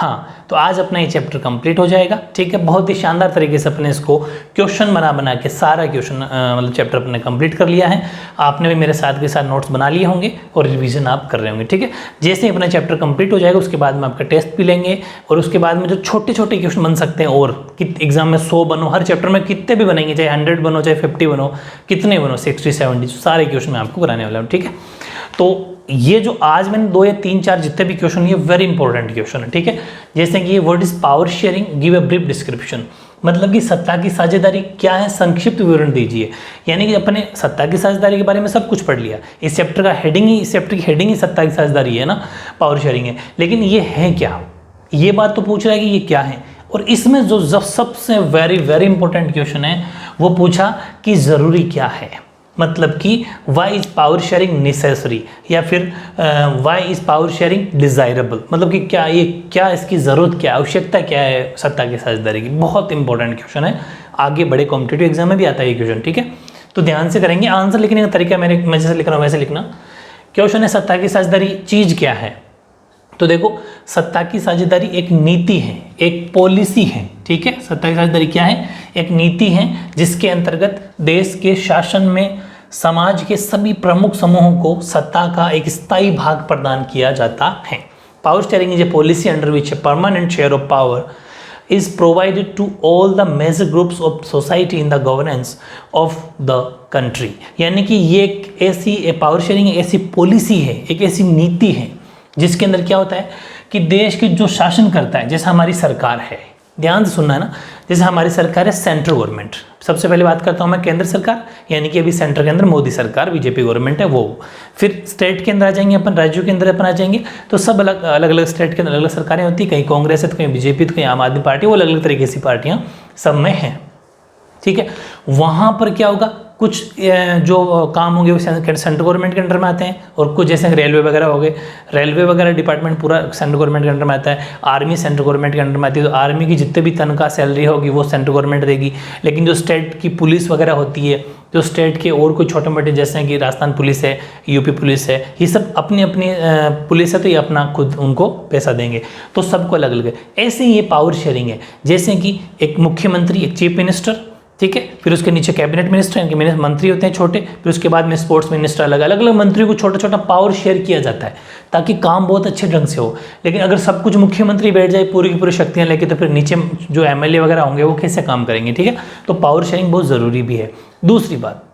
हाँ, तो आज अपना ये चैप्टर कंप्लीट हो जाएगा। ठीक है, बहुत ही शानदार तरीके से अपने इसको क्वेश्चन बना के सारा क्वेश्चन मतलब चैप्टर अपने कंप्लीट कर लिया है। आपने भी मेरे साथ के साथ नोट्स बना लिए होंगे और रिवीजन आप कर रहे होंगे। ठीक है, जैसे ही अपना चैप्टर कंप्लीट हो जाएगा उसके बाद में आपका टेस्ट भी लेंगे और उसके बाद में जो छोटे छोटे क्वेश्चन बन सकते हैं और एग्जाम में 100 बनो, हर चैप्टर में कितने भी बनेंगे, चाहे 100 बनो चाहे 50 बनो, कितने बनो 60 70 सारे क्वेश्चन मैं आपको कराने वाला हूँ। ठीक है, तो ये जो आज मैंने 2 या 3 4 जितने भी क्वेश्चन, ये वेरी इंपॉर्टेंट क्वेश्चन है। ठीक है, जैसे कि ये what is power sharing, give a brief description, मतलब कि सत्ता की साझेदारी क्या है, संक्षिप्त विवरण दीजिए। यानी कि अपने सत्ता की साझेदारी के बारे में सब कुछ पढ़ लिया। इस चैप्टर का हेडिंग ही, इस चैप्टर की हेडिंग ही सत्ता की साझेदारी है ना, पावर शेयरिंग है, लेकिन ये है क्या, ये बात तो पूछ रहा है कि ये क्या है। और इसमें जो सबसे वेरी वेरी इंपॉर्टेंट क्वेश्चन है वो पूछा कि जरूरी क्या है, मतलब कि why is power sharing necessary, या फिर why is power sharing desirable, मतलब कि क्या ये, क्या इसकी ज़रूरत, क्या आवश्यकता क्या है सत्ता की साझेदारी की। बहुत इंपॉर्टेंट क्वेश्चन है, आगे बड़े कॉम्पिटिटिव एग्जाम में भी आता है ये क्वेश्चन। ठीक है, तो ध्यान से करेंगे। आंसर लिखने का तरीका मैं जैसे लिख रहा हूँ वैसे लिखना। क्वेश्चन है सत्ता की साझेदारी चीज़ क्या है, तो देखो सत्ता की साझेदारी एक नीति है, एक पॉलिसी है। ठीक है, सत्ता की साझेदारी क्या है, एक नीति है जिसके अंतर्गत देश के शासन में समाज के सभी प्रमुख समूहों को सत्ता का एक स्थायी भाग प्रदान किया जाता है। Power sharing is a policy under which a permanent share of power is provided to all the major groups of society in the governance of the country। यानी कि ये एक ऐसी पावर शेयरिंग ऐसी पॉलिसी है, एक ऐसी नीति है जिसके अंदर क्या होता है कि देश के जो शासन करता है, जैसे हमारी सरकार है, ध्यान से सुनना है ना, जैसे हमारी सरकार है सेंट्रल गवर्नमेंट। सबसे पहले बात करता हूँ मैं केंद्र सरकार, यानी कि अभी सेंटर के अंदर मोदी सरकार बीजेपी गवर्नमेंट है वो। फिर स्टेट के अंदर आ जाएंगे अपन, राज्यों के अंदर अपन आ जाएंगे, तो सब अलग अलग स्टेट के अंदर अलग अलग सरकारें होती है, कहीं कांग्रेस है तो कहीं बीजेपी तो कहीं आम आदमी पार्टी, वो अलग अलग तरीके की पार्टियाँ सब में हैं। ठीक है, वहाँ पर क्या होगा, कुछ जो काम होंगे वो सेंट्रल गवर्नमेंट के अंडर में आते हैं, और कुछ जैसे रेलवे वगैरह हो गए, रेलवे वगैरह डिपार्टमेंट पूरा सेंट्रल गवर्नमेंट के अंडर में आता है। आर्मी सेंट्रल गवर्नमेंट के अंडर में आती है, तो आर्मी की जितने भी तनख्वाह सैलरी होगी वो सेंट्रल गवर्नमेंट देगी। लेकिन जो स्टेट की पुलिस वगैरह होती है, जो स्टेट के और कोई छोटे मोटे जैसे कि राजस्थान पुलिस है, यूपी पुलिस है, ये सब अपनी अपनी पुलिस है तो ये अपना खुद उनको पैसा देंगे, तो सबको अलग अलग है। ऐसे ही ये पावर शेयरिंग है, जैसे कि एक मुख्यमंत्री, एक चीफ मिनिस्टर, ठीक है, फिर उसके नीचे कैबिनेट मिनिस्टर, इनके मंत्री होते हैं छोटे, फिर उसके बाद में स्पोर्ट्स मिनिस्टर, अलग अलग मंत्रियों को छोटा छोटा पावर शेयर किया जाता है ताकि काम बहुत अच्छे ढंग से हो। लेकिन अगर सब कुछ मुख्यमंत्री बैठ जाए पूरी की पूरी शक्तियां लेके, तो फिर नीचे जो एमएलए वगैरह होंगे वो कैसे काम करेंगे। ठीक है, तो पावर शेयरिंग बहुत ज़रूरी भी है। दूसरी बात,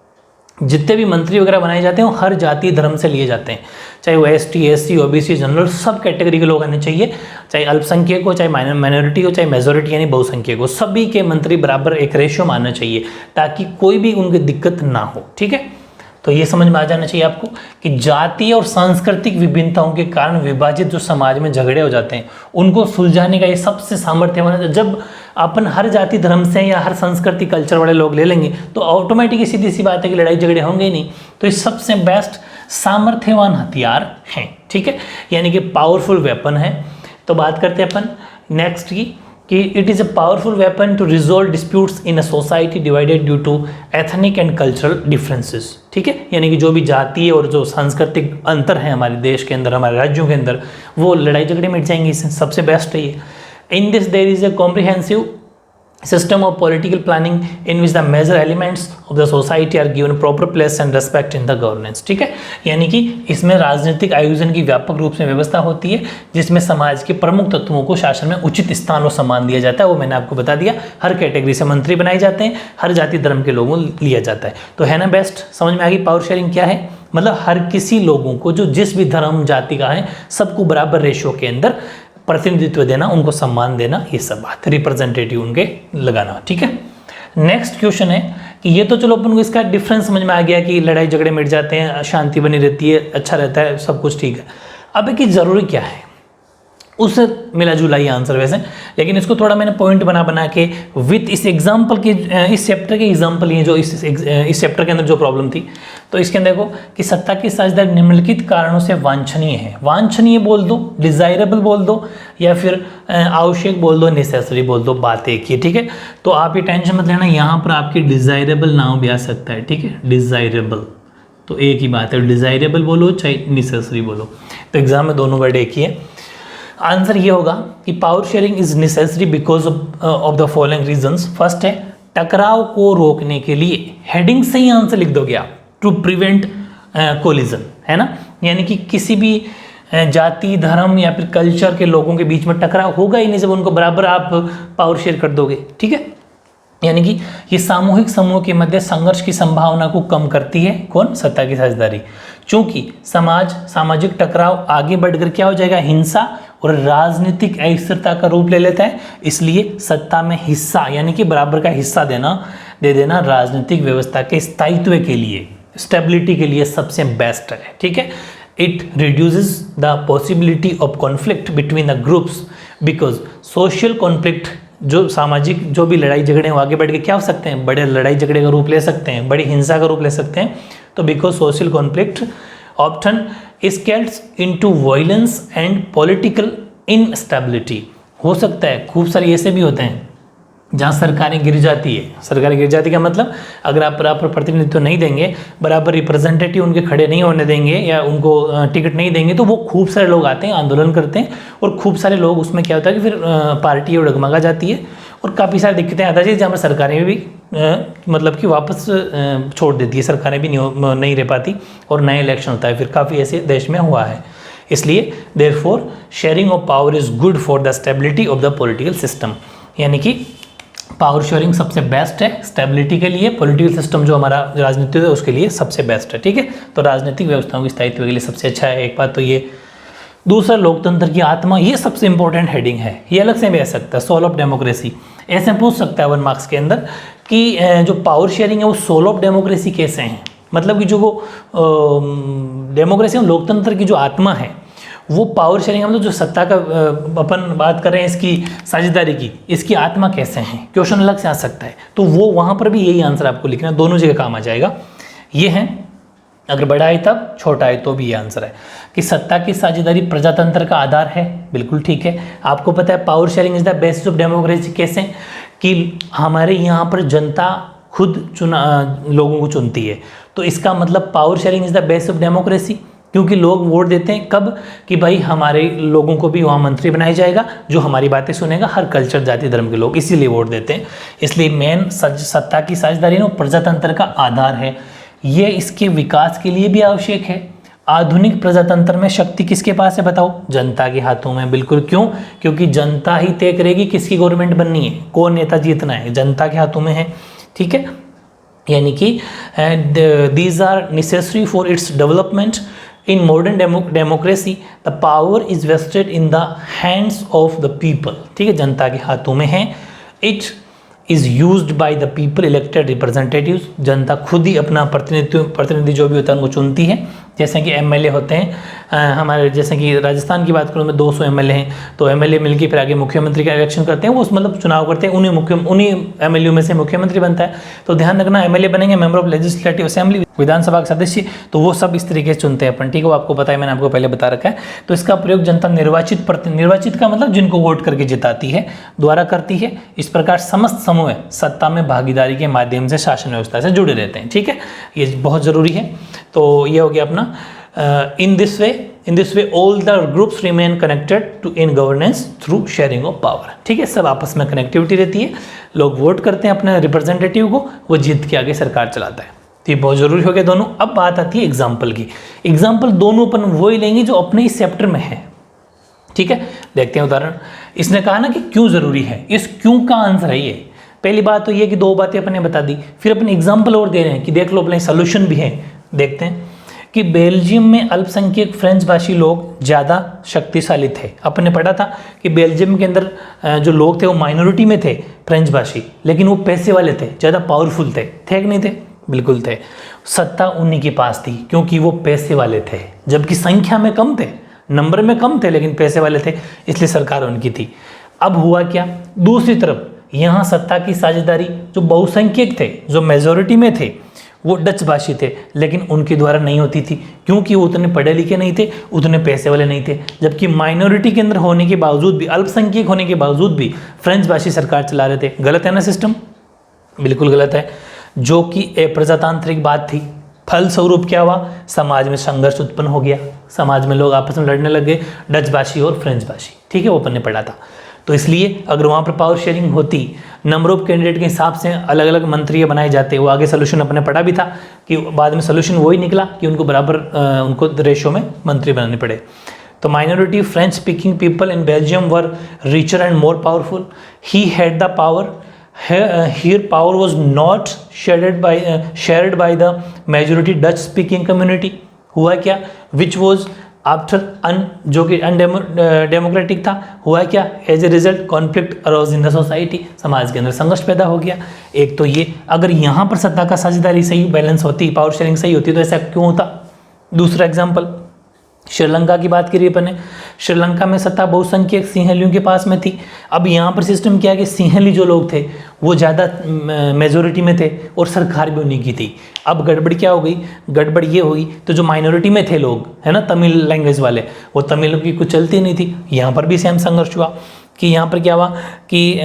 जितने भी मंत्री वगैरह बनाए जाते हैं वो हर जाति धर्म से लिए जाते हैं, चाहे वो एसटी एससी ओबीसी जनरल सब कैटेगरी के लोग आने चाहिए, चाहे अल्पसंख्यक हो, चाहे माइनॉरिटी हो, चाहे मेजोरिटी यानी बहुसंख्यक हो, सभी के मंत्री बराबर एक रेशियो मानना चाहिए ताकि कोई भी उनकी दिक्कत ना हो। ठीक है, तो ये समझ में आ जाना चाहिए आपको कि जातीय और सांस्कृतिक विभिन्नताओं के कारण विभाजित जो समाज में झगड़े हो जाते हैं उनको सुलझाने का ये सबसे सामर्थ्यवान है। जब अपन हर जाति धर्म से या हर संस्कृति कल्चर वाले लोग ले लेंगे तो ऑटोमेटिक सीधी सी बात है कि लड़ाई झगड़े होंगे ही नहीं। तो ये सबसे बेस्ट सामर्थ्यवान हथियार हैं। ठीक है, यानी कि पावरफुल वेपन है। तो बात करते हैं अपन नेक्स्ट की कि it is a powerful weapon to resolve disputes in a society divided due to ethnic and cultural differences. ठीक है, यानी कि जो भी जातीय और जो सांस्कृतिक अंतर है हमारे देश के अंदर, हमारे राज्यों के अंदर, वो लड़ाई झगड़े मिट जाएंगे। इससे सबसे बेस्ट है ये। In this there is a comprehensive system of political planning in which the major elements of the society are given proper place and respect in the governance। ठीक है, यानी कि इसमें राजनीतिक आयोजन की व्यापक रूप से व्यवस्था होती है जिसमें समाज के प्रमुख तत्वों को शासन में उचित स्थान और सम्मान दिया जाता है। वो मैंने आपको बता दिया, हर कैटेगरी से मंत्री बनाए जाते हैं, हर जाति धर्म के लोगों लिया जाता है। तो है ना बेस्ट, समझ में आ गई पावर शेयरिंग क्या है। मतलब हर किसी लोगों को जो जिस भी धर्म जाति का है सबको बराबर रेशियो के अंदर प्रतिनिधित्व देना, उनको सम्मान देना, ये सब बात रिप्रेजेंटेटिव उनके लगाना। ठीक है, नेक्स्ट क्वेश्चन है कि ये तो चलो अपन को इसका डिफरेंस समझ में आ गया कि लड़ाई झगड़े मिट जाते हैं, शांति बनी रहती है, अच्छा रहता है, सब कुछ ठीक है। अब कि जरूरी क्या है, उससे मिला जुला ही आंसर वैसे, लेकिन इसको थोड़ा मैंने पॉइंट बना के विथ इस एग्जाम्पल के, इस चैप्टर के एग्जाम्पल ये जो इस चैप्टर के अंदर जो प्रॉब्लम थी, तो इसके अंदर देखो कि सत्ता की साझेदारी निम्नलिखित कारणों से वांछनीय है। वांछनीय बोल दो, डिजायरेबल बोल दो, या फिर आवश्यक बोल दो, नेसेसरी बोल दो, बात एक ही। ठीक है, तो आप ये टेंशन मत लेना, यहाँ पर आपकी डिजायरेबल नाम भी आ सकता है। ठीक है, डिजायरेबल तो एक ही बात है, डिजायरेबल बोलो चाहे नेसेसरी बोलो, तो एग्जाम में दोनों वर्ड एक ही है। आंसर ये होगा कि power sharing is necessary because of the following reasons. First है टकराव को रोकने के लिए, हेडिंग से ही आंसर लिख दोगे आप, टू प्रिवेंट कोलिजन, है ना, यानी कि किसी भी जाति धर्म या फिर कल्चर के लोगों के बीच में टकराव होगा ही नहीं जब उनको बराबर आप पावर शेयर कर दोगे, ठीक है। यानी कि ये सामूहिक समूह के मध्य संघर्ष की संभावना को कम करती है, कौन, सत्ता की साझेदारी। चूंकि सामाजिक टकराव आगे बढ़कर क्या हो जाएगा, हिंसा और राजनीतिक अस्थिरता का रूप ले लेता है, इसलिए सत्ता में हिस्सा यानी कि बराबर का हिस्सा दे देना राजनीतिक व्यवस्था के स्थायित्व के लिए, स्टेबिलिटी के लिए सबसे बेस्ट है, ठीक है। It reduces the possibility of conflict between the groups because social conflict, जो सामाजिक जो भी लड़ाई झगड़े आगे बढ़ के क्या हो सकते हैं, बड़े लड़ाई झगड़े का रूप ले सकते हैं, बड़ी हिंसा का रूप ले सकते हैं। तो because social conflict option escalates into violence and political instability। हो सकता है खूब सारे ऐसे भी होते हैं जहाँ सरकारें गिर जाती है। सरकारें गिर जाती का मतलब अगर आप बराबर प्रतिनिधित्व नहीं देंगे, बराबर रिप्रेजेंटेटिव उनके खड़े नहीं होने देंगे या उनको टिकट नहीं देंगे, तो वो खूब सारे लोग आते हैं, आंदोलन करते हैं, और खूब सारे लोग उसमें क्या होता है कि फिर पार्टी डगमगा जाती है और काफ़ी सारी दिक्कतें आ जाती है, जहाँ पर सरकारें भी मतलब कि वापस छोड़ देती है, सरकारें भी नहीं रह पाती और नया इलेक्शन होता है। फिर काफ़ी ऐसे देश में हुआ है। इसलिए therefore sharing of power is good for the stability of the political system, यानी कि पावर शेयरिंग सबसे बेस्ट है स्टेबिलिटी के लिए, पॉलिटिकल सिस्टम जो हमारा राजनीति है उसके लिए सबसे बेस्ट है, ठीक है। तो राजनीतिक व्यवस्थाओं की स्थायित्व के लिए सबसे अच्छा है, एक बात तो ये। दूसरा, लोकतंत्र की आत्मा, ये सबसे इंपॉर्टेंट हेडिंग है, ये अलग से भी आ सकता है, सोल ऑफ डेमोक्रेसी। ऐसे पूछ सकता है 1 मार्क्स के अंदर कि जो पावर शेयरिंग है वो सोल ऑफ डेमोक्रेसी कैसे हैं, मतलब कि जो वो डेमोक्रेसी लोकतंत्र की जो आत्मा है वो पावर शेयरिंग, मतलब जो सत्ता का अपन बात कर रहे हैं इसकी साझेदारी की, इसकी आत्मा कैसे हैं, क्वेश्चन अलग से आ सकता है। तो वो वहाँ पर भी यही आंसर आपको लिखना, दोनों जगह काम आ जाएगा। ये है, अगर बड़ा है तब, छोटा है तो भी ये आंसर है कि सत्ता की साझेदारी प्रजातंत्र का आधार है, बिल्कुल ठीक है। आपको पता है power sharing is the basis of democracy, कैसे कि हमारे यहाँ पर जनता खुद लोगों को चुनती है, तो इसका मतलब power sharing is the basis of democracy, क्योंकि लोग वोट देते हैं कब, कि भाई हमारे लोगों को भी वहाँ मंत्री बनाया जाएगा जो हमारी बातें सुनेगा, हर कल्चर जाति धर्म के लोग, इसीलिए वोट देते हैं। इसलिए मेन सत्ता की साझेदारी प्रजातंत्र का आधार है, ये इसके विकास के लिए भी आवश्यक है। आधुनिक प्रजातंत्र में शक्ति किसके पास है बताओ, जनता के हाथों में, बिल्कुल। क्यों, क्योंकि जनता ही तय करेगी किसकी गवर्नमेंट बननी है, कौन नेता जीतना है, जनता के हाथों में है, ठीक है। यानी कि these are necessary for its development. In modern democracy, the power is vested in the hands of the people, ठीक है, जनता के हाथों में है। It is used by the people elected representatives, जनता खुद ही अपना प्रतिनिधि जो भी होता है उनको चुनती है। जैसे कि एमएलए होते हैं हमारे, जैसे कि राजस्थान की बात करूँ मैं, 200 एमएलए हैं, तो एमएलए मिलके फिर आगे मुख्यमंत्री का इलेक्शन करते हैं, वो मतलब चुनाव करते हैं, उन्हीं एमएलए में से मुख्यमंत्री बनता है। तो ध्यान रखना, एमएलए बनेंगे मेंबर ऑफ लेजिस्लेटिव असेंबली, विधानसभा के सदस्य, तो वो सब इस तरीके से चुनते हैं अपन, ठीक है, वो आपको पता है, मैंने आपको पहले बता रखा है। तो इसका प्रयोग जनता निर्वाचित का मतलब जिनको वोट करके जिताती है द्वारा करती है। इस प्रकार समस्त समूह सत्ता में भागीदारी के माध्यम से शासन व्यवस्था से जुड़े रहते हैं, ठीक है, ये बहुत जरूरी है। तो ये हो गया अपना in this way all the groups remain connected to in governance through sharing of power, ठीक है, सब आपस में कनेक्टिविटी रहती है, लोग वोट करते हैं अपने रिप्रेजेंटेटिव को, वो जीत के आगे सरकार चलाता है। तो ये बहुत जरूरी हो गया दोनों। अब बात आती है एग्जाम्पल की। एग्जाम्पल दोनों अपन वो ही लेंगे जो अपने इस चैप्टर में है, ठीक है। देखते हैं उदाहरण। इसने कहा ना कि क्यों जरूरी है, इस क्यों का आंसर है ये। पहली बात तो ये कि 2 बातें अपने बता दी, फिर अपने एग्जाम्पल और दे रहे हैं कि देख लो, अपने सोल्यूशन भी है। देखते हैं कि बेल्जियम में अल्पसंख्यक फ्रेंच भाषी लोग ज़्यादा शक्तिशाली थे। अपने पढ़ा था कि बेल्जियम के अंदर जो लोग थे वो माइनॉरिटी में थे फ्रेंच भाषी, लेकिन वो पैसे वाले थे, ज़्यादा पावरफुल थे कि नहीं थे, बिल्कुल थे। सत्ता उन्हीं के पास थी क्योंकि वो पैसे वाले थे, जबकि संख्या में कम थे, नंबर में कम थे, लेकिन पैसे वाले थे, इसलिए सरकार उनकी थी। अब हुआ क्या, दूसरी तरफ यहाँ सत्ता की साझेदारी जो बहुसंख्यक थे, जो मेजोरिटी में थे, वो डच भाषी थे, लेकिन उनके द्वारा नहीं होती थी क्योंकि वो उतने पढ़े लिखे नहीं थे, उतने पैसे वाले नहीं थे। जबकि माइनॉरिटी के अंदर होने के बावजूद भी, अल्पसंख्यक होने के बावजूद भी फ्रेंच भाषी सरकार चला रहे थे। गलत है ना सिस्टम, बिल्कुल गलत है, जो कि प्रजातांत्रिक बात थी, फलस्वरूप क्या हुआ, समाज में संघर्ष उत्पन्न हो गया, समाज में लोग आपस में लड़ने लगे, डच भाषी और फ्रेंच भाषी, ठीक है, वो अपन ने पढ़ा था। तो इसलिए अगर वहाँ पर पावर शेयरिंग होती, नंबर ऑफ कैंडिडेट के हिसाब से अलग अलग मंत्री बनाए जाते, वो आगे सोल्यूशन अपने पढ़ा भी था कि बाद में सोल्यूशन वही निकला कि उनको बराबर उनको रेशो में मंत्री बनाने पड़े। तो minority French speaking people in Belgium were richer and more powerful, he had the power, here power was not shared by the majority Dutch speaking community। हुआ क्या, which was after जो कि अनडेमोक्रेटिक था, हुआ क्या, as a result conflict arose in the society, समाज के अंदर संघर्ष पैदा हो गया। एक तो ये, अगर यहाँ पर सत्ता का साझेदारी सही बैलेंस होती, पावर शेयरिंग सही होती, तो ऐसा क्यों होता। दूसरा एग्जाम्पल, श्रीलंका की बात करिए अपन ने, श्रीलंका में सत्ता बहुसंख्यक सिंहलियों के पास में थी। अब यहाँ पर सिस्टम क्या है कि सिंहली जो लोग थे वो ज़्यादा मेजोरिटी में थे और सरकार भी उन्हीं की थी। अब गड़बड़ क्या हो गई, गड़बड़ ये हुई, तो जो माइनॉरिटी में थे लोग, है ना, तमिल लैंग्वेज वाले, वो तमिल की कुछ चलती नहीं थी। यहाँ पर भी सेम संघर्ष हुआ कि यहाँ पर क्या हुआ कि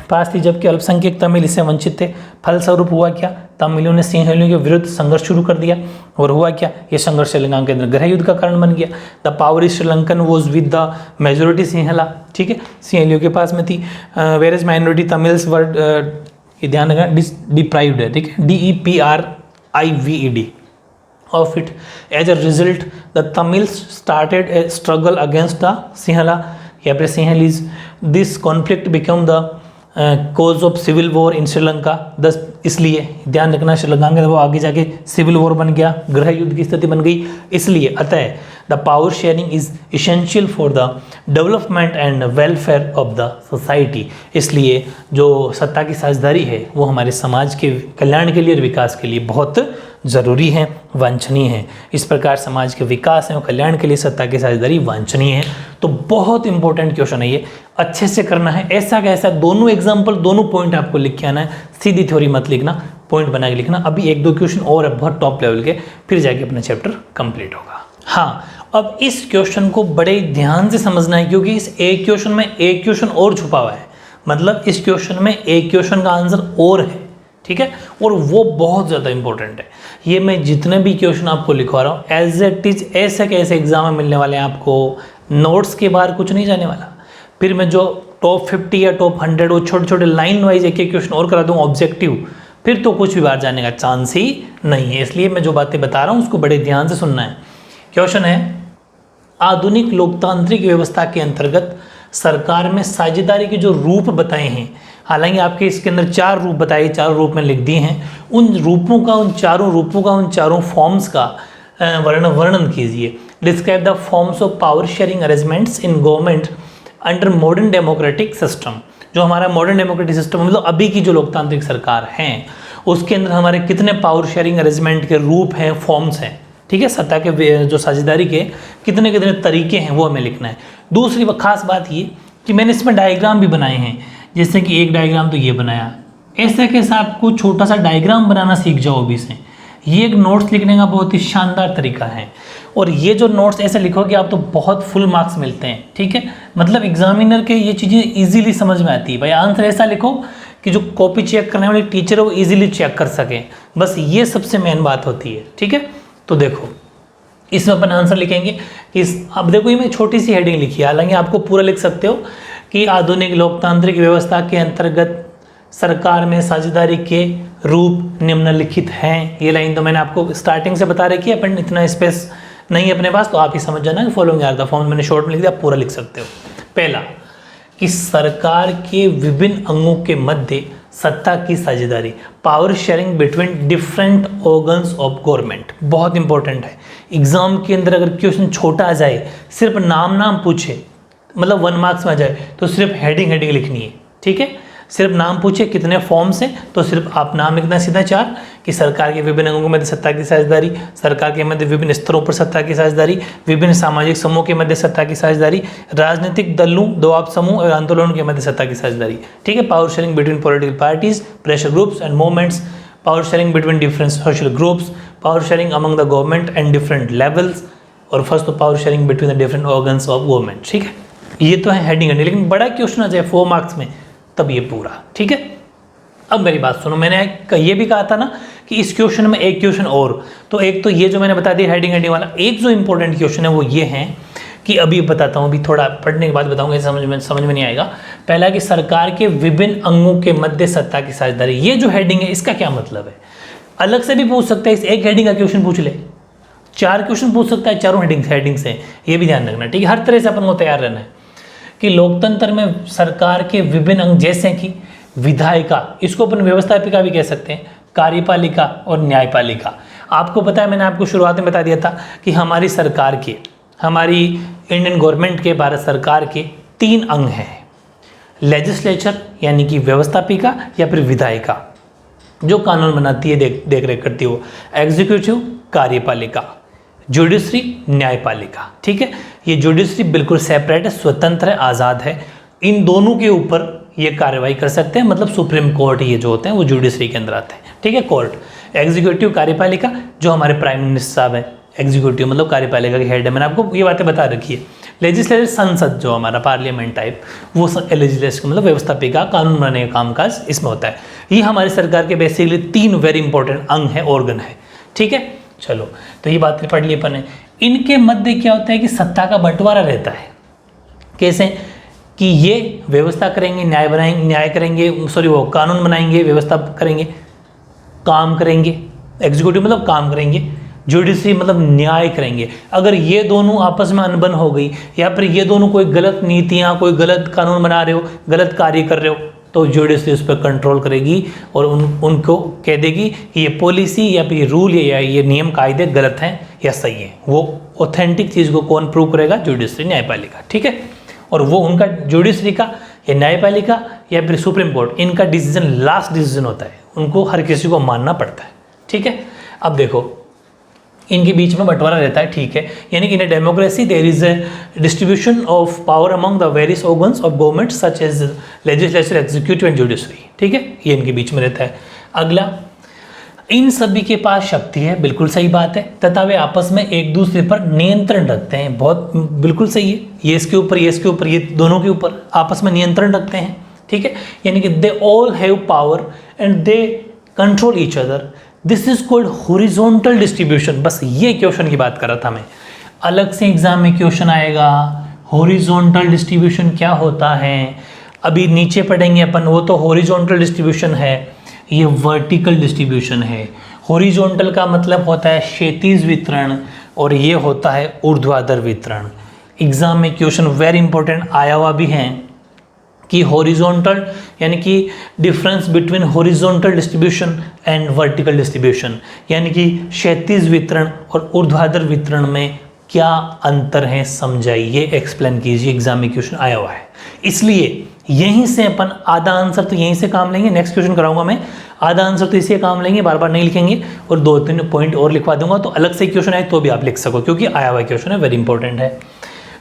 पास थी, जबकि अल्पसंख्यक तमिल इससे वंचित थे। फलस्वरूप हुआ क्या, तमिलों ने सिंहलियों के विरुद्ध संघर्ष शुरू कर दिया, और हुआ क्या, ये संघर्ष श्रीलंका के अंदर गृह युद्ध का कारण बन गया। The power is Sri Lankan was with the majority Sinhala, ठीक है, सिंहलियों के पास में थी, वेर एज माइनॉरिटी तमिल्स वर, ये ध्यान रखना, डिप्राइव्ड है, ठीक है, DEPRIVED of it। As a result, the Tamils started a struggle against the Sinhala, या फिर Sinhalese। This conflict became the cause of civil war in Sri Lanka। दस, इसलिए ध्यान रखना, श्रीलंका के वो आगे जाके सिविल वॉर बन गया, गृह युद्ध की स्थिति बन गई। इसलिए अतः the power sharing is essential for the development and welfare of the society. इसलिए जो सत्ता की साझेदारी है वो हमारे समाज के कल्याण के लिए और विकास के लिए बहुत ज़रूरी है, वांछनीय है। इस प्रकार समाज के विकास और कल्याण के लिए सत्ता की साझेदारी वांछनीय है। तो बहुत इंपॉर्टेंट क्वेश्चन है ये, अच्छे से करना है, ऐसा कैसा, दोनों एग्जाम्पल, दोनों पॉइंट आपको लिख के आना है, सीधी थ्योरी मत लिखना, पॉइंट बना के लिखना। अभी एक दो क्वेश्चन और है बहुत टॉप लेवल के, फिर जाके अपना चैप्टर कंप्लीट होगा। हाँ, अब इस क्वेश्चन को बड़े ध्यान से समझना है, क्योंकि इस एक क्वेश्चन में एक क्वेश्चन और छुपा हुआ है, मतलब इस क्वेश्चन में एक क्वेश्चन का आंसर और है, ठीक है, और वो बहुत ज़्यादा इंपॉर्टेंट है। ये मैं जितने भी क्वेश्चन आपको लिखवा रहा हूँ एज इट इज ऐसे कैसे एग्जाम में मिलने वाले हैं आपको, नोट्स के बाहर कुछ नहीं जाने वाला। फिर मैं जो टॉप 50 या टॉप 100 वो छोटे छोटे लाइन वाइज एक एक क्वेश्चन और करा दूँ ऑब्जेक्टिव, फिर तो कुछ भी बाहर जाने का चांस ही नहीं है। इसलिए मैं जो बातें बता रहा हूँ उसको बड़े ध्यान से सुनना है। क्वेश्चन है, आधुनिक लोकतांत्रिक व्यवस्था के अंतर्गत सरकार में साझेदारी के जो रूप बताए हैं, हालांकि आपके इसके अंदर 4 रूप बताए, 4 रूप में लिख दिए हैं, उन रूपों का, उन चारों फॉर्म्स का वर्णन कीजिए। Describe the forms of power sharing arrangements in government under modern democratic system. जो हमारा मॉडर्न डेमोक्रेटिक सिस्टम मतलब अभी की जो लोकतांत्रिक सरकार है उसके अंदर हमारे कितने पावर शेयरिंग अरेंजमेंट के रूप हैं, फॉर्म्स हैं, ठीक है, सत्ता के जो साझेदारी के कितने कितने तरीके हैं वो हमें लिखना है। दूसरी खास बात ये कि मैंने इसमें डायग्राम भी बनाए हैं, जैसे कि एक डायग्राम तो ये बनाया, ऐसे कैसे आपको छोटा सा डायग्राम बनाना सीख जाओ अभी से। ये एक नोट्स लिखने का बहुत ही शानदार तरीका है, और ये जो नोट्स ऐसे लिखोगे आप तो बहुत फुल मार्क्स मिलते हैं, ठीक है, मतलब एग्जामिनर के ये चीज़ें इजीली समझ में आती है। भाई आंसर ऐसा लिखो कि जो कॉपी चेक करने वाले टीचर है वो इजीली चेक कर सकें, बस ये सबसे मेन बात होती है, ठीक है। तो देखो इसमें अपन आंसर लिखेंगे कि अब देखो ये मैं छोटी सी हेडिंग लिखी है, हालांकि आपको पूरा लिख सकते हो कि आधुनिक लोकतांत्रिक व्यवस्था के अंतर्गत सरकार में साझेदारी के रूप निम्नलिखित हैं। ये लाइन तो मैंने आपको स्टार्टिंग से बता रखी है, अपन इतना स्पेस नहीं है अपने पास, तो आप ही समझ जाना कि फॉलोइंग आर द फॉर्म्स, मैंने शॉर्ट में लिख दिया, आप पूरा लिख सकते हो। पहला कि सरकार के विभिन्न अंगों के मध्य सत्ता की साझेदारी, power sharing between different organs of government, बहुत इंपॉर्टेंट है। एग्जाम के अंदर अगर क्वेश्चन छोटा आ जाए, सिर्फ नाम पूछे, मतलब 1 मार्क्स में आ जाए, तो सिर्फ हेडिंग लिखनी है, ठीक है। सिर्फ नाम पूछे कितने फॉर्म्स हैं, तो सिर्फ आप नाम लिखना सीधा 4 कि सरकार के विभिन्न अंगों के मध्य सत्ता की साझेदारी, सरकार के मध्य विभिन्न स्तरों पर सत्ता की साझेदारी, विभिन्न सामाजिक समूह के मध्य सत्ता की साझेदारी, राजनीतिक दलों, दबाव समूह और आंदोलनों के मध्य सत्ता की साझेदारी, ठीक है। Power sharing between political parties, pressure groups and movements, power sharing between different social groups, power sharing among the government and different levels, और फर्स्ट तो power sharing between the different organs of government, ठीक है। ये तो है heading, लेकिन बड़ा question आ जाए 4 मार्क्स में तब ये पूरा, ठीक है। अब मेरी बात सुनो, मैंने ये भी कहा था ना कि इस क्वेश्चन में एक क्वेश्चन और, तो एक तो ये जो मैंने बता दिया हेडिंग वाला, एक जो इंपॉर्टेंट क्वेश्चन है वो ये है कि अभी बताता हूँ, अभी थोड़ा पढ़ने के बाद बताऊंगा, समझ में नहीं आएगा। पहला कि सरकार के विभिन्न अंगों के मध्य सत्ता की साझेदारी, ये जो हेडिंग है इसका क्या मतलब है? अलग से भी पूछ सकता है, इस एक हेडिंग का क्वेश्चन पूछ ले, 4 क्वेश्चन पूछ सकता है चारों हेडिंग से, ये भी ध्यान रखना, ठीक है। हर तरह से अपन को तैयार रहना है कि लोकतंत्र में सरकार के विभिन्न अंग जैसे कि विधायिका, इसको अपन व्यवस्थापिका भी कह सकते हैं, कार्यपालिका और न्यायपालिका। आपको पता है, मैंने आपको शुरुआत में बता दिया था कि हमारी सरकार के, हमारी इंडियन गवर्नमेंट के, भारत सरकार के 3 अंग हैं, लेजिस्लेचर यानी कि व्यवस्थापिका या फिर विधायिका जो कानून बनाती है, देख रेख करती है वो, एग्जीक्यूटिव कार्यपालिका, जुडिशरी न्यायपालिका, ठीक है। ये जुडिशरी बिल्कुल सेपरेट है, स्वतंत्र है, आज़ाद है, इन दोनों के ऊपर ये कार्रवाई कर सकते हैं, मतलब सुप्रीम कोर्ट ये जो होते हैं वो जुडिशरी के अंदर आते हैं, ठीक है। कोर्ट एग्जीक्यूटिव कार्यपालिका जो हमारे प्राइम मिनिस्टर साहब हैं, एग्जीक्यूटिव मतलब कार्यपालिका के हेड है, मैंने आपको ये बातें बता रखी है। लेजिस्लेटिव संसद जो हमारा पार्लियामेंट टाइप, वो लेजिस्लेटिव मतलब व्यवस्थापिका, कानून बनाने का कामकाज इसमें होता है। ये हमारी सरकार के बेसिकली 3 वेरी इंपॉर्टेंट अंग है, ऑर्गन है, ठीक है। चलो, तो ये बात पढ़ ली अपन ने। इनके मध्य क्या होता है कि सत्ता का बंटवारा रहता है। कैसे? कि ये व्यवस्था करेंगे, न्याय करेंगे, वो कानून बनाएंगे, व्यवस्था करेंगे, काम करेंगे, एग्जीक्यूटिव मतलब काम करेंगे, जुडिशरी मतलब न्याय करेंगे। अगर ये दोनों आपस में अनबन हो गई या फिर ये दोनों कोई गलत नीतियाँ, कोई गलत कानून बना रहे हो, गलत कार्य कर रहे हो, तो जुडिशरी उस पर कंट्रोल करेगी और उनको कह देगी कि ये पॉलिसी या फिर रूल या ये नियम कायदे गलत हैं या सही हैं। वो ऑथेंटिक चीज़ को कौन प्रूव करेगा? जुडिशरी, न्यायपालिका, ठीक है। और वो उनका जुडिशरी का या न्यायपालिका या फिर सुप्रीम कोर्ट, इनका डिसीजन लास्ट डिसीजन होता है, उनको हर किसी को मानना पड़ता है, ठीक है। अब देखो, इनके बीच में बंटवारा रहता है, ठीक है। यानी कि in a democracy there is a distribution of power among the various organs of government such as legislature, executive and judiciary, ठीक है। ये इनके बीच में रहता है। अगला, इन सभी के पास शक्ति है, बिल्कुल सही बात है, तथा वे आपस में एक दूसरे पर नियंत्रण रखते हैं, बहुत बिल्कुल सही है। ये इसके ऊपर, ये दोनों के ऊपर आपस में नियंत्रण रखते हैं, ठीक है। यानी कि they all have power and they control each other, this is called horizontal distribution. बस ये क्वेश्चन की बात कर रहा था मैं, अलग से एग्जाम में क्वेश्चन आएगा, हॉरिजॉन्टल डिस्ट्रीब्यूशन क्या होता है। अभी नीचे पढ़ेंगे अपन, वो तो हॉरिजॉन्टल डिस्ट्रीब्यूशन है, ये वर्टिकल डिस्ट्रीब्यूशन है। हॉरिजॉन्टल का मतलब होता है क्षैतिज वितरण और ये होता है ऊर्ध्वाधर वितरण। एग्जाम में क्वेश्चन वेरी इंपॉर्टेंट आया हुआ भी है कि हॉरिजॉन्टल यानी कि difference between horizontal distribution and vertical distribution, यानी कि क्षैतिज वितरण और ऊर्ध्वाधर वितरण में क्या अंतर है, समझाइए, एक्सप्लेन कीजिए। एग्जाम में क्वेश्चन आया हुआ है, इसलिए यहीं से अपन आधा आंसर तो यहीं से काम लेंगे। नेक्स्ट क्वेश्चन कराऊंगा मैं, आधा आंसर तो इसे काम लेंगे, बार बार नहीं लिखेंगे, और 2-3 पॉइंट और लिखवा दूंगा, तो अलग से क्वेश्चन आए तो भी आप लिख सको, क्योंकि आया हुआ क्वेश्चन है, वेरी इंपॉर्टेंट है।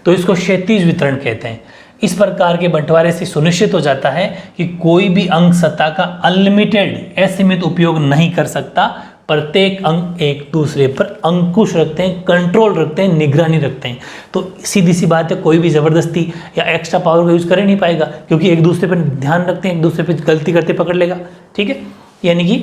तो इसको क्षैतिज वितरण कहते हैं। इस प्रकार के बंटवारे से सुनिश्चित हो जाता है कि कोई भी अंग सत्ता का अनलिमिटेड, असीमित उपयोग नहीं कर सकता। प्रत्येक अंग एक दूसरे पर अंकुश रखते हैं, कंट्रोल रखते हैं, निगरानी रखते हैं। तो सीधी सी बात है, कोई भी ज़बरदस्ती या एक्स्ट्रा पावर का यूज़ कर ही नहीं पाएगा, क्योंकि एक दूसरे पर ध्यान रखते हैं, एक दूसरे पर गलती करते पकड़ लेगा, ठीक है। यानी कि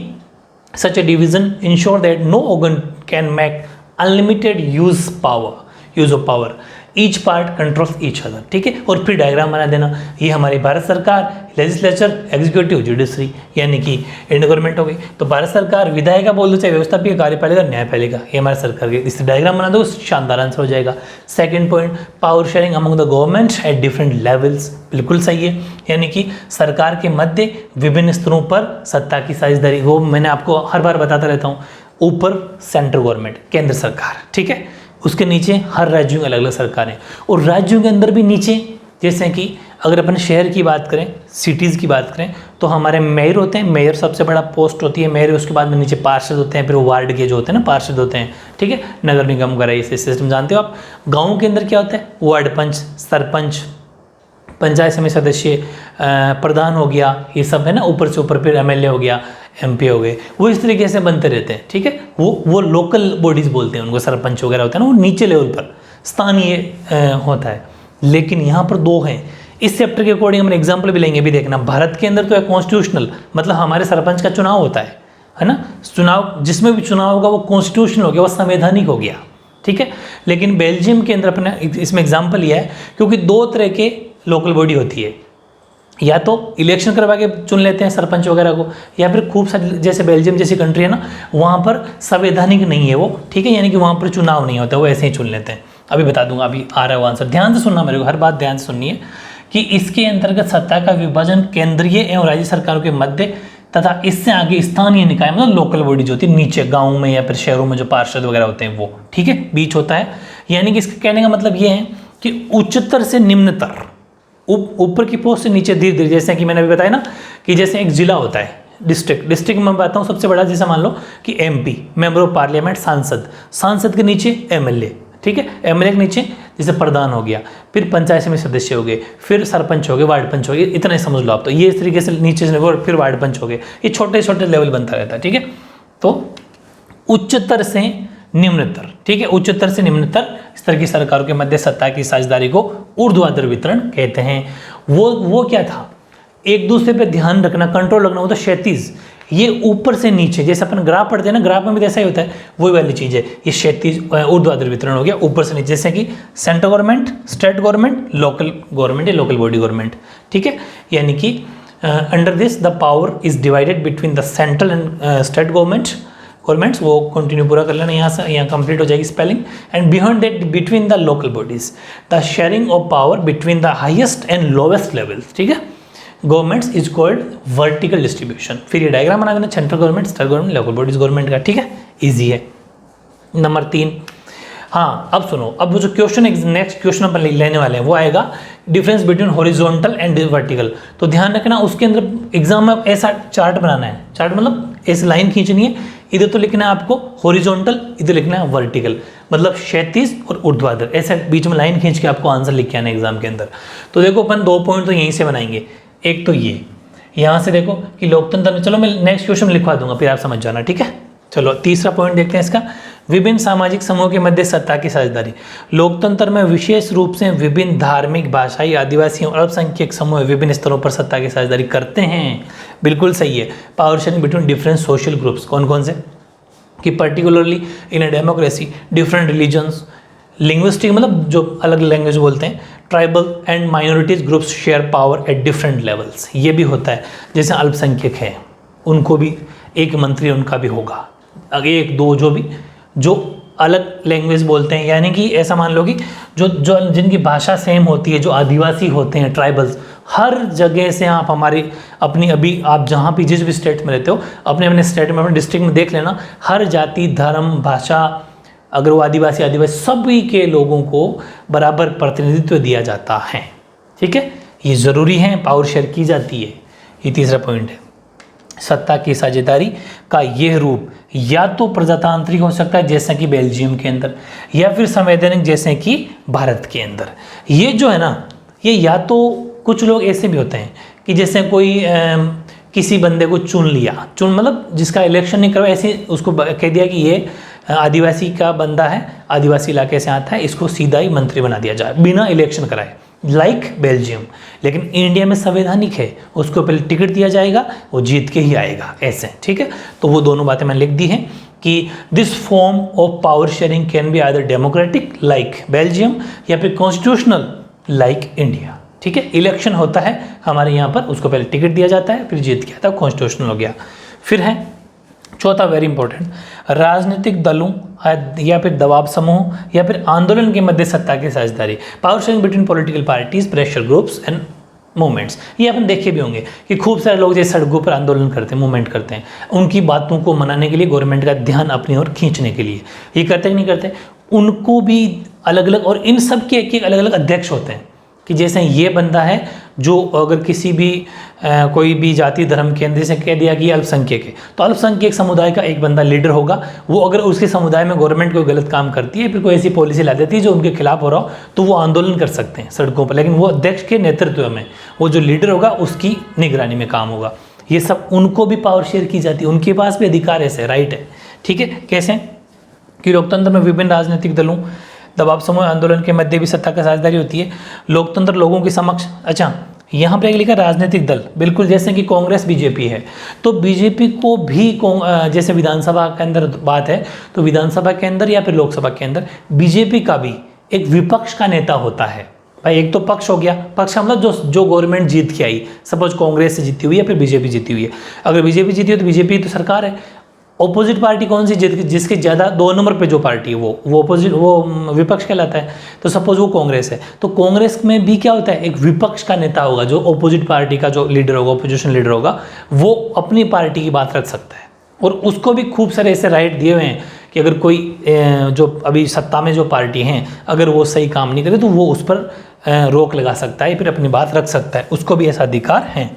such a division ensure that no organ can make unlimited use of power, each part controls each other, ठीक है। और फिर डायग्राम बना देना, ये हमारी भारत सरकार, लेजिस्लेचर, एग्जीक्यूटिव, जुडिशरी, यानी कि इंडियन गवर्नमेंट हो गई। तो भारत सरकार विधायिका बोल दो, चाहे व्यवस्थापिका, कार्यपालिका, न्यायपालिका, ये हमारे सरकार के, इससे डायग्राम बना दो, शानदार आंसर हो जाएगा। Second point, power sharing among the government at different levels, बिल्कुल सही है। यानी कि सरकार के मध्य विभिन्न स्तरों पर सत्ता की साझेदारी, वो मैंने आपको हर बार बताता रहता हूँ। ऊपर सेंट्रल गवर्नमेंट, केंद्र सरकार, ठीक है। उसके नीचे हर राज्यों की अलग अलग सरकारें, और राज्यों के अंदर भी नीचे, जैसे कि अगर अपन शहर की बात करें, सिटीज़ की बात करें, तो हमारे मेयर होते हैं, मेयर सबसे बड़ा पोस्ट होती है मेयर। उसके बाद में नीचे पार्षद होते हैं, फिर वार्ड के जो होते हैं ना पार्षद होते हैं, ठीक है। नगर निगम वगैरह ये सिस्टम जानते हो आप। गाँव के अंदर क्या होता है? वार्ड पंच, सरपंच, पंचायत समिति सदस्य, प्रधान हो गया, ये सब है ना। ऊपर से ऊपर फिर एमएलए हो गया, एमपी हो गए, वो इस तरीके से बनते रहते हैं, ठीक है। वो लोकल बॉडीज बोलते हैं उनको, सरपंच वगैरह होता है ना, वो नीचे लेवल पर स्थानीय होता है। लेकिन यहाँ पर 2 हैं। इस चैप्टर के अकॉर्डिंग हम एग्जाम्पल भी लेंगे, भी देखना। भारत के अंदर तो है कॉन्स्टिट्यूशनल, मतलब हमारे सरपंच का चुनाव होता है, है ना। चुनाव, जिसमें भी चुनाव होगा वो कॉन्स्टिट्यूशनल हो गया, वो संवैधानिक हो गया, ठीक है। लेकिन बेल्जियम के अंदर अपने इसमें एग्जाम्पल लिया है क्योंकि दो तरह के लोकल बॉडी होती है, या तो इलेक्शन करवा के चुन लेते हैं सरपंच वगैरह को, या फिर खूब सारे, जैसे बेल्जियम जैसी कंट्री है ना, वहाँ पर संवैधानिक नहीं है वो, ठीक है, यानी कि वहाँ पर चुनाव नहीं होता, वो ऐसे ही चुन लेते हैं। अभी बता दूंगा, अभी आ रहा है वो आंसर, ध्यान से सुनना मेरे को, हर बात ध्यान से सुननी है कि इसके अंतर्गत सत्ता का विभाजन केंद्रीय एवं राज्य सरकारों के मध्य तथा इससे आगे स्थानीय निकाय, मतलब लोकल बॉडी जो होती है नीचे गाँव में या फिर शहरों में जो पार्षद वगैरह होते हैं वो, ठीक है, बीच होता है। यानी कि इसके कहने का मतलब ये है कि उच्चतर से निम्नतर, ऊपर की पोस्ट से नीचे धीरे धीरे, जैसे कि मैंने अभी बताया ना कि जैसे एक जिला होता है, डिस्ट्रिक्ट में बताता हूँ सबसे बड़ा, जैसे मान लो कि एमपी, मेंबर ऑफ पार्लियामेंट, सांसद के नीचे एमएलए, ठीक है, एमएलए के नीचे जैसे प्रधान हो गया, फिर पंचायत समिति सदस्य हो गए, फिर सरपंच हो गए, वार्ड पंच हो गए, इतना ही समझ लो आप। तो ये इस तरीके से नीचे से फिर वार्ड पंच हो गए, ये छोटे छोटे लेवल बनता रहता है, ठीक है। तो उच्चतर से निम्नतर, ठीक है, उच्चतर से निम्नतर स्तर की सरकारों के मध्य सत्ता की साझेदारी को ऊर्ध्वाधर वितरण कहते हैं। वो क्या था, एक दूसरे पे ध्यान रखना, कंट्रोल रखना, वो तो क्षैतिज, ये ऊपर से नीचे, जैसे अपन ग्राफ पढ़ते हैं ना, ग्राफ में भी ऐसा ही होता है, वही वाली चीज़ है, ये क्षैतिज ऊर्ध्वाधर वितरण हो गया, ऊपर से नीचे, जैसे कि central government, state government, local government या लोकल बॉडी गवर्नमेंट, ठीक है। यानी कि under this the power is divided between the central and state governments, वो कंटिन्यू पूरा कर लेना, यहाँ से यहाँ कंप्लीट हो जाएगी spelling. And beyond that between the local bodies the sharing of power between the highest and lowest levels, ठीक है, governments is called vertical distribution. फिर ये डायग्राम बना देना, central government, state government, local bodies government का, ठीक है, easy है। नंबर 3, हाँ अब सुनो, अब वो जो क्वेश्चन नेक्स्ट क्वेश्चन अपन लेने वाले हैं वो आएगा difference between horizontal and vertical. तो ध्यान रखना, उसके अंदर एग्जाम में ऐसा चार्ट बनाना है, चार्ट मतलब ऐसे लाइन खींचनी है, इधर तो लिखना है आपको हॉरिजॉन्टल, इधर लिखना है वर्टिकल, मतलब क्षैतिज और ऊर्ध्वाधर, ऐसे बीच में लाइन खींच के आपको आंसर लिख के आना है एग्जाम के अंदर। तो देखो अपन 2 पॉइंट तो यहीं से बनाएंगे, एक तो ये यहाँ से देखो कि लोकतंत्र में, चलो मैं नेक्स्ट क्वेश्चन लिखवा दूंगा फिर आप समझ जाना, ठीक है। चलो तीसरा पॉइंट देखते हैं इसका, विभिन्न सामाजिक समूह के मध्य सत्ता की साझेदारी। लोकतंत्र में विशेष रूप से विभिन्न धार्मिक, भाषाई, आदिवासी और अल्पसंख्यक समूह विभिन्न स्तरों पर सत्ता की साझेदारी करते हैं। बिल्कुल सही है, power sharing between different social groups, कौन कौन से, कि particularly in a democracy different religions, linguistic मतलब जो अलग लैंग्वेज बोलते हैं, tribal and minorities groups share power at different levels. ये भी होता है, जैसे अल्पसंख्यक है उनको भी एक मंत्री उनका भी होगा, आगे 1-2 जो अलग लैंग्वेज बोलते हैं, यानी कि ऐसा मान लो कि जो जिनकी भाषा सेम होती है, जो आदिवासी होते हैं, ट्राइबल्स, हर जगह से आप हमारी अपनी, अभी आप जहाँ भी जिस भी स्टेट में रहते हो, अपने अपने स्टेट में, अपने डिस्ट्रिक्ट में देख लेना, हर जाति, धर्म, भाषा, अगर वो आदिवासी सभी के लोगों को बराबर प्रतिनिधित्व दिया जाता है, ठीक है, ये ज़रूरी है, पावर शेयर की जाती है। ये तीसरा पॉइंट है। सत्ता की साझेदारी का यह रूप या तो प्रजातांत्रिक हो सकता है जैसा कि बेल्जियम के अंदर, या फिर संवैधानिक जैसे कि भारत के अंदर। ये जो है ना, ये या तो कुछ लोग ऐसे भी होते हैं कि जैसे कोई किसी बंदे को चुन लिया, मतलब जिसका इलेक्शन नहीं करवा, ऐसे उसको कह दिया कि ये आदिवासी का बंदा है, आदिवासी इलाके से आता है, इसको सीधा ही मंत्री बना दिया जाए बिना इलेक्शन कराए, लाइक बेल्जियम। लेकिन इंडिया में संवैधानिक है, उसको पहले टिकट दिया जाएगा, वो जीत के ही आएगा, ऐसे, ठीक है। तो वो दोनों बातें मैंने लिख दी हैं कि this form of power sharing can be either democratic like Belgium या फिर कॉन्स्टिट्यूशनल लाइक इंडिया, ठीक है। इलेक्शन होता है हमारे यहाँ पर, उसको पहले टिकट दिया जाता है, फिर जीत गया था, कॉन्स्टिट्यूशनल हो गया। फिर है चौथा, वेरी इंपॉर्टेंट, राजनीतिक दलों या फिर दबाव समूह या फिर आंदोलन के मध्य सत्ता की साझेदारी, power sharing between political parties, pressure groups and movements. ये अपन देखे भी होंगे कि खूब सारे लोग जैसे सड़कों पर आंदोलन करते हैं, मूवमेंट करते हैं, उनकी बातों को मनाने के लिए, गवर्नमेंट का ध्यान अपनी ओर खींचने के लिए, ये करते कि नहीं करते, उनको भी अलग अलग, और इन सब के एक अलग अलग अध्यक्ष होते हैं, कि जैसे ये बंदा है जो अगर किसी भी कोई भी जाति धर्म के अंदर से कह दिया कि अल्पसंख्यक है, तो अल्पसंख्यक समुदाय का एक बंदा लीडर होगा, वो अगर उसके समुदाय में गवर्नमेंट कोई गलत काम करती है, फिर कोई ऐसी पॉलिसी ला देती है जो उनके खिलाफ हो रहा हो, तो वो आंदोलन कर सकते हैं सड़कों पर, लेकिन वो अध्यक्ष के नेतृत्व में, वो जो लीडर होगा उसकी निगरानी में काम होगा। ये सब उनको भी पावर शेयर की जाती है, उनके पास भी अधिकार ऐसे, राइट है, ठीक है। कैसे कि लोकतंत्र में विभिन्न राजनीतिक दलों, दबाव समूह, आंदोलन के मध्य भी सत्ता की साझेदारी होती है। लोकतंत्र लोगों के समक्ष, अच्छा यहाँ पे लिखा राजनीतिक दल, बिल्कुल जैसे कि कांग्रेस बीजेपी है, तो बीजेपी को भी जैसे विधानसभा के अंदर बात है, तो विधानसभा के अंदर या फिर लोकसभा के अंदर बीजेपी का भी एक विपक्ष का नेता होता है। भाई एक तो पक्ष हो गया, पक्ष का मतलब जो गवर्नमेंट जीत के आई, सपोज कांग्रेस से जीती हुई है फिर बीजेपी जीती हुई है, अगर बीजेपी जीती है तो बीजेपी तो सरकार है। ऑपोजिट पार्टी कौन सी जिसके ज़्यादा 2 नंबर पे जो पार्टी है वो विपक्ष कहलाता है। तो सपोज वो कांग्रेस है, तो कांग्रेस में भी क्या होता है, एक विपक्ष का नेता होगा, जो ऑपोजिट पार्टी का जो लीडर होगा, अपोजिशन लीडर होगा, वो अपनी पार्टी की बात रख सकता है। और उसको भी खूब सारे ऐसे राइट दिए हुए हैं कि अगर कोई जो अभी सत्ता में जो पार्टी हैं, अगर वो सही काम नहीं करे तो वो उस पर रोक लगा सकता है, फिर अपनी बात रख सकता है, उसको भी ऐसा अधिकार है।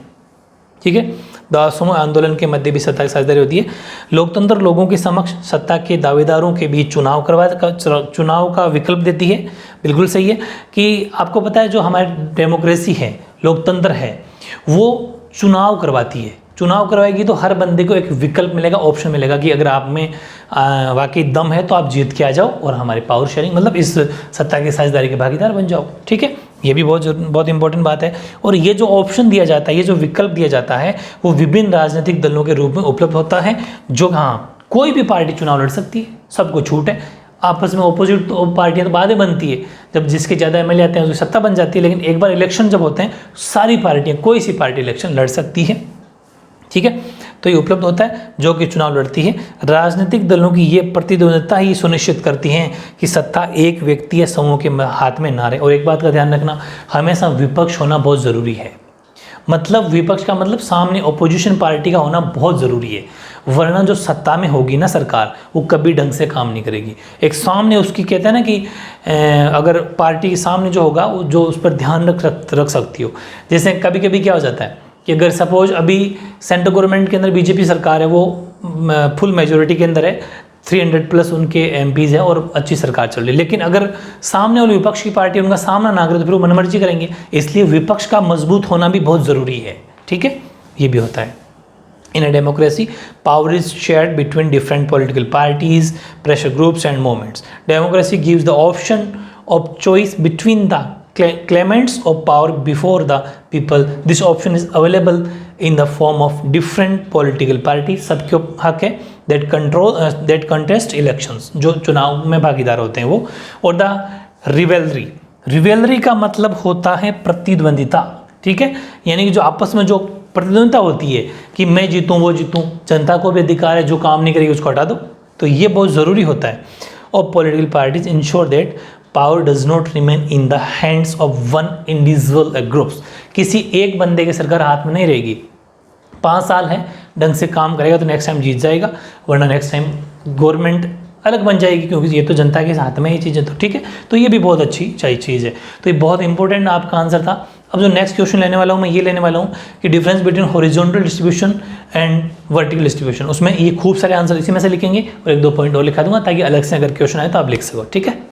ठीक है। दासों आंदोलन के मध्य भी सत्ता की साझेदारी होती है। लोकतंत्र लोगों के समक्ष सत्ता के दावेदारों के बीच चुनाव का विकल्प देती है। बिल्कुल सही है कि आपको पता है जो हमारी डेमोक्रेसी है, लोकतंत्र है, वो चुनाव करवाती है। चुनाव करवाएगी तो हर बंदे को एक विकल्प मिलेगा, ऑप्शन मिलेगा कि अगर आप में वाकई दम है तो आप जीत के आ जाओ और हमारी पावर शेयरिंग मतलब इस सत्ता की साझेदारी के भागीदार बन जाओ। ठीक है, ये भी बहुत इंपॉर्टेंट बात है। और ये जो ऑप्शन दिया जाता है, ये जो विकल्प दिया जाता है, वो विभिन्न राजनीतिक दलों के रूप में उपलब्ध होता है। जो हाँ, कोई भी पार्टी चुनाव लड़ सकती है, सबको छूट है। आपस में अपोजिट पार्टियां तो बातें बनती है, जब जिसके ज़्यादा एमएलए आते हैं उसकी सत्ता बन जाती है, लेकिन एक बार इलेक्शन जब होते हैं सारी पार्टियां, कोई सी पार्टी इलेक्शन लड़ सकती है। ठीक है, तो ये उपलब्ध होता है जो कि चुनाव लड़ती है। राजनीतिक दलों की ये प्रतिद्वंद्विता ही सुनिश्चित करती हैं कि सत्ता एक व्यक्ति या समूह के हाथ में ना रहे। और एक बात का ध्यान रखना, हमेशा विपक्ष होना बहुत ज़रूरी है। मतलब विपक्ष का मतलब सामने अपोजिशन पार्टी का होना बहुत ज़रूरी है, वरना जो सत्ता में होगी ना सरकार, वो कभी ढंग से काम नहीं करेगी। एक सामने उसकी कहते हैं ना कि अगर पार्टी के सामने जो होगा वो जो उस पर ध्यान रख सकती हो। जैसे कभी कभी क्या हो जाता है कि अगर सपोज अभी सेंट्रल गवर्नमेंट के अंदर बीजेपी सरकार है, वो फुल मेजोरिटी के अंदर है, 300+ उनके एमपीज़ हैं और अच्छी सरकार चल रही है, लेकिन अगर सामने वाली विपक्ष की पार्टी उनका सामना ना करे तो फिर वो मनमर्जी करेंगे। इसलिए विपक्ष का मजबूत होना भी बहुत ज़रूरी है। ठीक है, ये भी होता है। In a democracy power is shared between different political parties, pressure groups and movements. Democracy gives the option of choice between the claimants of power before the people. This option is available in the form of different political parties, सबके हक है, that contest elections, जो चुनाव में भागीदार होते हैं वो। और द रिवेलरी का मतलब होता है प्रतिद्वंदिता। ठीक है, यानी कि जो आपस में जो प्रतिद्वंदिता होती है कि मैं जीतूं वो जीतूं, जनता को भी अधिकार है, जो काम नहीं करेगी उसको हटा दो, तो ये बहुत ज़रूरी होता है। और political parties ensure that power does not remain in the hands of one individual groups. किसी एक बंदे की सरकार हाथ में नहीं रहेगी। 5 साल है, ढंग से काम करेगा तो नेक्स्ट टाइम जीत जाएगा, वरना नेक्स्ट टाइम गवर्नमेंट अलग बन जाएगी, क्योंकि ये तो जनता के हाथ में ही चीज़ है। तो ठीक है, तो ये भी बहुत अच्छी चीज़ है। तो ये बहुत इंपॉर्टेंट आपका आंसर था। अब जो नेक्स्ट क्वेश्चन लेने वाला हूँ मैं ये लेने वाला हूँ कि difference between horizontal distribution and vertical distribution. उसमें ये खूब सारे आंसर इसी में से लिखेंगे और 1-2 पॉइंट और लिखा दूंगा ताकि अलग से अगर क्वेश्चन आए तो आप लिख सको। ठीक है,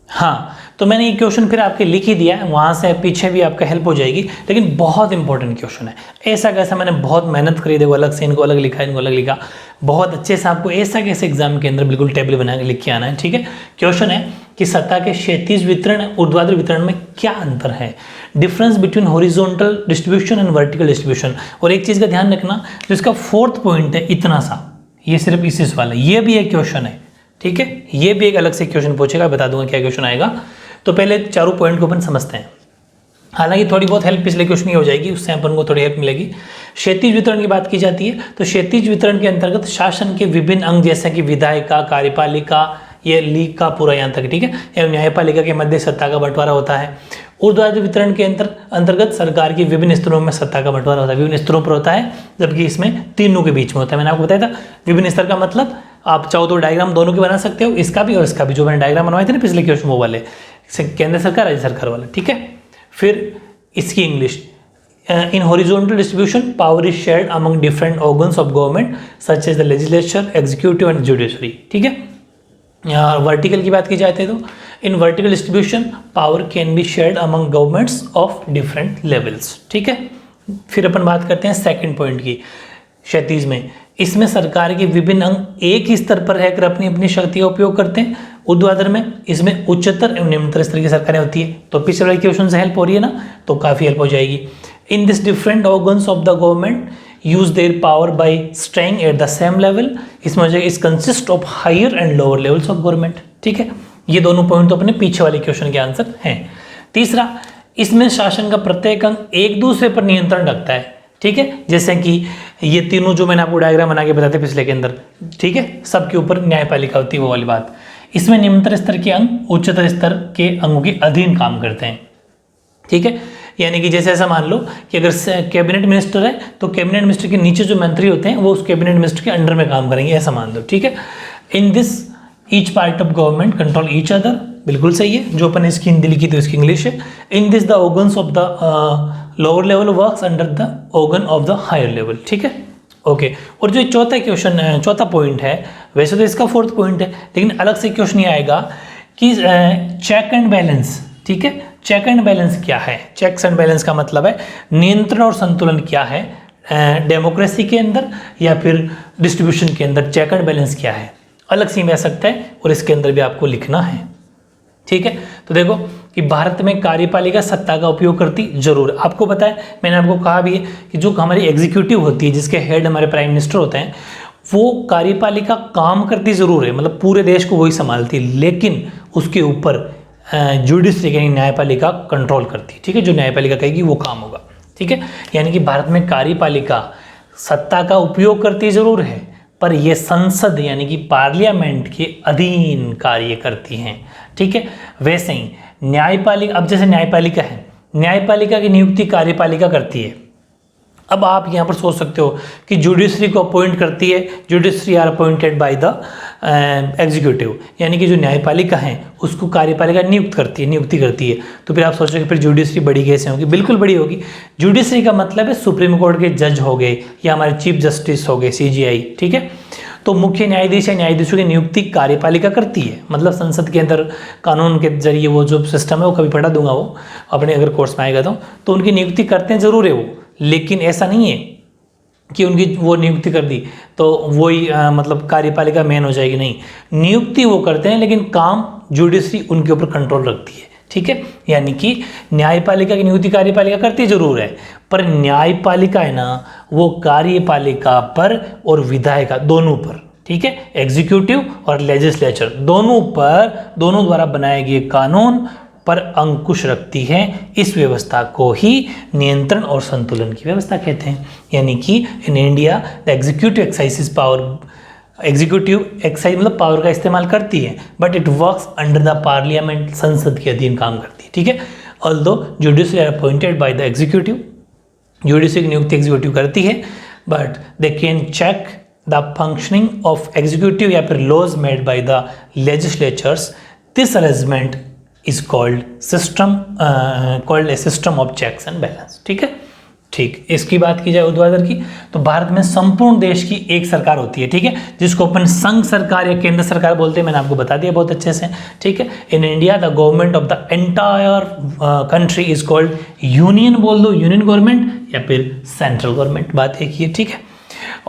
हाँ, तो मैंने ये क्वेश्चन फिर आपके लिख ही दिया है, वहाँ से पीछे भी आपका हेल्प हो जाएगी, लेकिन बहुत इंपॉर्टेंट क्वेश्चन है। ऐसा कैसा मैंने बहुत मेहनत करी, देखो अलग से इनको अलग लिखा, इनको अलग लिखा, बहुत अच्छे से आपको ऐसा कैसे एग्जाम के अंदर बिल्कुल टेबल बना के लिख के आना है। ठीक है, क्वेश्चन है कि सत्ता के क्षैतिज वितरण ऊर्ध्वाधर वितरण में क्या अंतर है, difference between horizontal distribution and vertical distribution. और एक चीज़ का ध्यान रखना, जो इसका 4th पॉइंट है इतना सा, ये सिर्फ इसी वाला, ये भी एक क्वेश्चन है। ठीक है, ये भी एक अलग से क्वेश्चन पूछेगा, बता दूंगा क्या क्वेश्चन आएगा। तो पहले चारों पॉइंट को अपन समझते हैं। हालांकि थोड़ी बहुत हेल्प पिछले क्वेश्चन की हो जाएगी, उससे अपन को थोड़ी हेल्प मिलेगी। क्षैतिज वितरण की बात की जाती है, तो क्षैतिज वितरण के अंतर्गत शासन के विभिन्न अंग जैसे कि विधायिका, कार्यपालिका, ये लीग का पूरा यहाँ तक, ठीक है, एवं न्यायपालिका के मध्य सत्ता का बंटवारा होता है। ऊर्ध्वाधर वितरण के अंतर्गत सरकार की विभिन्न स्तरों में सत्ता का बंटवारा होता है, विभिन्न स्तरों पर होता है, जबकि इसमें तीनों के बीच में होता है। मैंने आपको बताया था विभिन्न स्तर का मतलब, आप चाहो तो डायग्राम दोनों के बना सकते हो, इसका भी और इसका भी, जो मैंने डायग्राम बनवाए थे ना पिछले क्वेश्चन वो वाले, केंद्र सरकार राज्य सरकार वाले। ठीक है, फिर इसकी English, in horizontal distribution power is shared among different organs of government such as the legislature, executive and judiciary। ठीक है, वर्टिकल की बात की जाती है तो in vertical distribution power can be shared among governments of different levels. ठीक है, फिर अपन बात करते हैं सेकंड पॉइंट की, क्षैतिज में, इसमें सरकार के विभिन्न अंग एक ही स्तर पर रहकर अपनी अपनी शक्ति का उपयोग करते हैं, ऊर्ध्वाधर में इसमें उच्चतर एवं निम्नतर स्तर की सरकारें होती है, तो पिछले वाले क्वेश्चन से हेल्प हो रही है ना, तो काफ़ी हेल्प हो जाएगी। In this different organs of the government use their power by staying at the same level, इसमें हो जाएगा is consist of higher and lower levels of government, ठीक है। ये दोनों पॉइंट तो अपने पीछे वाले क्वेश्चन के आंसर हैं। तीसरा, इसमें शासन का प्रत्येक अंग एक दूसरे पर नियंत्रण रखता है, ठीक है। जैसे कि ये तीनों जो मैंने आपको डायग्राम बना के बताते पिछले के अंदर, ठीक है, सबके ऊपर न्यायपालिका होती है, वो वाली बात। इसमें निम्नतर स्तर के अंग उच्चतर स्तर के अंगों के अधीन काम करते हैं, ठीक है। यानी कि जैसे ऐसा मान लो कि अगर कैबिनेट मिनिस्टर है तो कैबिनेट मिनिस्टर के नीचे जो मंत्री होते हैं वो उस कैबिनेट मिनिस्टर के अंडर में काम करेंगे, ऐसा मान लो, ठीक है। In this each part of government control each other, बिल्कुल सही है, जो अपन इसकी हिंदी लिखी तो इसकी इंग्लिश है। In this the organs of the lower level works under the organ of the higher level, ठीक है, ओके। और जो चौथा क्वेश्चन, चौथा पॉइंट है, वैसे तो इसका फोर्थ पॉइंट है, लेकिन अलग से क्वेश्चन ये आएगा कि चेक एंड बैलेंस, ठीक है। चेक एंड बैलेंस क्या है? चेक्स एंड बैलेंस का मतलब है नियंत्रण और संतुलन क्या है डेमोक्रेसी के अंदर या फिर डिस्ट्रीब्यूशन के अंदर, चेक एंड बैलेंस क्या है, अलग से भी आ सकता है और इसके अंदर भी आपको लिखना है, ठीक है। तो देखो कि भारत में कार्यपालिका सत्ता का उपयोग करती जरूर, आपको पता है, मैंने आपको कहा भी है कि जो हमारी एग्जीक्यूटिव होती है, जिसके हेड हमारे प्राइम मिनिस्टर होते हैं, वो कार्यपालिका काम करती जरूर है, मतलब पूरे देश को वही संभालती है, लेकिन उसके ऊपर जुडिशरी यानी न्यायपालिका कंट्रोल करती है, ठीक है। जो न्यायपालिका कहेगी वो काम होगा, ठीक है। यानी कि भारत में कार्यपालिका सत्ता का उपयोग करती जरूर है, पर यह संसद यानी कि पार्लियामेंट के अधीन कार्य करती हैं, ठीक है। वैसे ही न्यायपालिका, अब जैसे न्यायपालिका है, न्यायपालिका की नियुक्ति कार्यपालिका करती है। अब आप यहाँ पर सोच सकते हो कि जुडिशरी को अपॉइंट करती है, judiciary are appointed by the executive, यानी कि जो न्यायपालिका है उसको कार्यपालिका नियुक्ति करती है। तो फिर आप सोच रहे हो कि फिर जुडिशरी बड़ी कैसे होगी? बिल्कुल बड़ी होगी। जुडिशरी का मतलब है सुप्रीम कोर्ट के जज हो गए या हमारे चीफ जस्टिस हो गए, CJI, ठीक है। तो मुख्य न्यायाधीश या न्यायाधीशों की नियुक्ति कार्यपालिका करती है, मतलब संसद के अंदर कानून के जरिए वो जो सिस्टम है वो कभी पढ़ा दूंगा, वो अपने अगर कोर्स में आएगा तो उनकी नियुक्ति करते हैं जरूर है वो, लेकिन ऐसा नहीं है कि उनकी वो नियुक्ति कर दी तो वही मतलब कार्यपालिका मेन हो जाएगी, नहीं, नियुक्ति वो करते हैं लेकिन काम जुडिशरी उनके ऊपर कंट्रोल रखती है, ठीक है। यानी कि न्यायपालिका की नियुक्ति कार्यपालिका करती जरूर है, पर न्यायपालिका है ना वो कार्यपालिका पर और विधायिका दोनों पर, ठीक है, एग्जीक्यूटिव और लेजिस्लेचर दोनों पर, दोनों द्वारा बनाए गए कानून पर अंकुश रखती है। इस व्यवस्था को ही नियंत्रण और संतुलन की व्यवस्था कहते हैं। यानी कि in India the executive exercise power, executive exercise मतलब पावर का इस्तेमाल करती है, but it works under the parliament, संसद के अधीन काम करती है, ठीक है। Although judiciary are appointed by the executive, जुडिशरी की नियुक्ति एग्जीक्यूटिव करती है, but they can check the functioning of executive या फिर laws made by the legislatures. This arrangement is called system, called a system of checks and balance, ठीक है। ठीक, इसकी बात की जाए ऊर्ध्वाधर की, तो भारत में संपूर्ण देश की एक सरकार होती है, ठीक है, जिसको अपन संघ सरकार या केंद्र सरकार बोलते हैं, मैंने आपको बता दिया बहुत अच्छे से, ठीक है। इन India the government of the entire country is called union, बोल दो यूनियन गवर्नमेंट या फिर सेंट्रल गवर्नमेंट, बात एक ही है, ठीक है।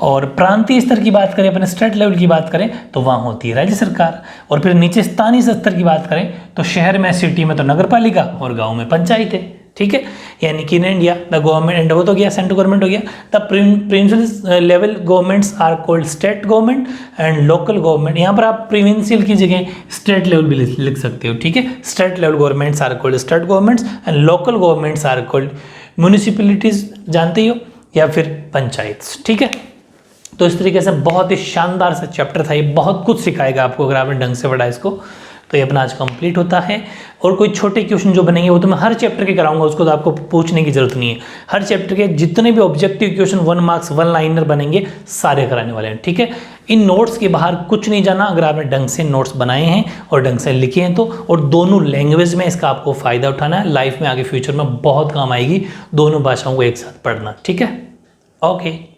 और प्रांतीय स्तर की बात करें, अपने स्टेट लेवल की बात करें तो वहाँ होती है राज्य सरकार, और फिर नीचे स्थानीय स्तर की बात करें तो शहर में, सिटी में तो नगर पालिका और गाँव में पंचायत है, ठीक है। यानी कि in India the government, and वो तो गया सेंट्रल गवर्नमेंट हो गया, the provincial level governments are called state government and local government. यहाँ पर आप प्रोविंशियल की जगह स्टेट लेवल भी लिख सकते हो, ठीक है। State level governments are called state governments and local governments are called municipalities, जानते ही हो, या फिर पंचायत, ठीक है। तो इस तरीके से बहुत ही शानदार सा चैप्टर था ये, बहुत कुछ सिखाएगा आपको अगर आपने ढंग से पढ़ा इसको। तो ये अपना आज कंप्लीट होता है, और कोई छोटे क्वेश्चन जो बनेंगे वो तो मैं हर चैप्टर के कराऊंगा, उसको तो आपको पूछने की जरूरत नहीं है। हर चैप्टर के जितने भी ऑब्जेक्टिव क्वेश्चन 1 मार्क्स 1 लाइनर बनेंगे सारे कराने वाले हैं, ठीक है। इन नोट्स के बाहर कुछ नहीं जाना, अगर आपने ढंग से नोट्स बनाए हैं और ढंग से लिखे हैं तो, और दोनों लैंग्वेज में इसका आपको फायदा उठाना है, लाइफ में आगे फ्यूचर में बहुत काम आएगी दोनों भाषाओं को एक साथ पढ़ना, ठीक है। ओके।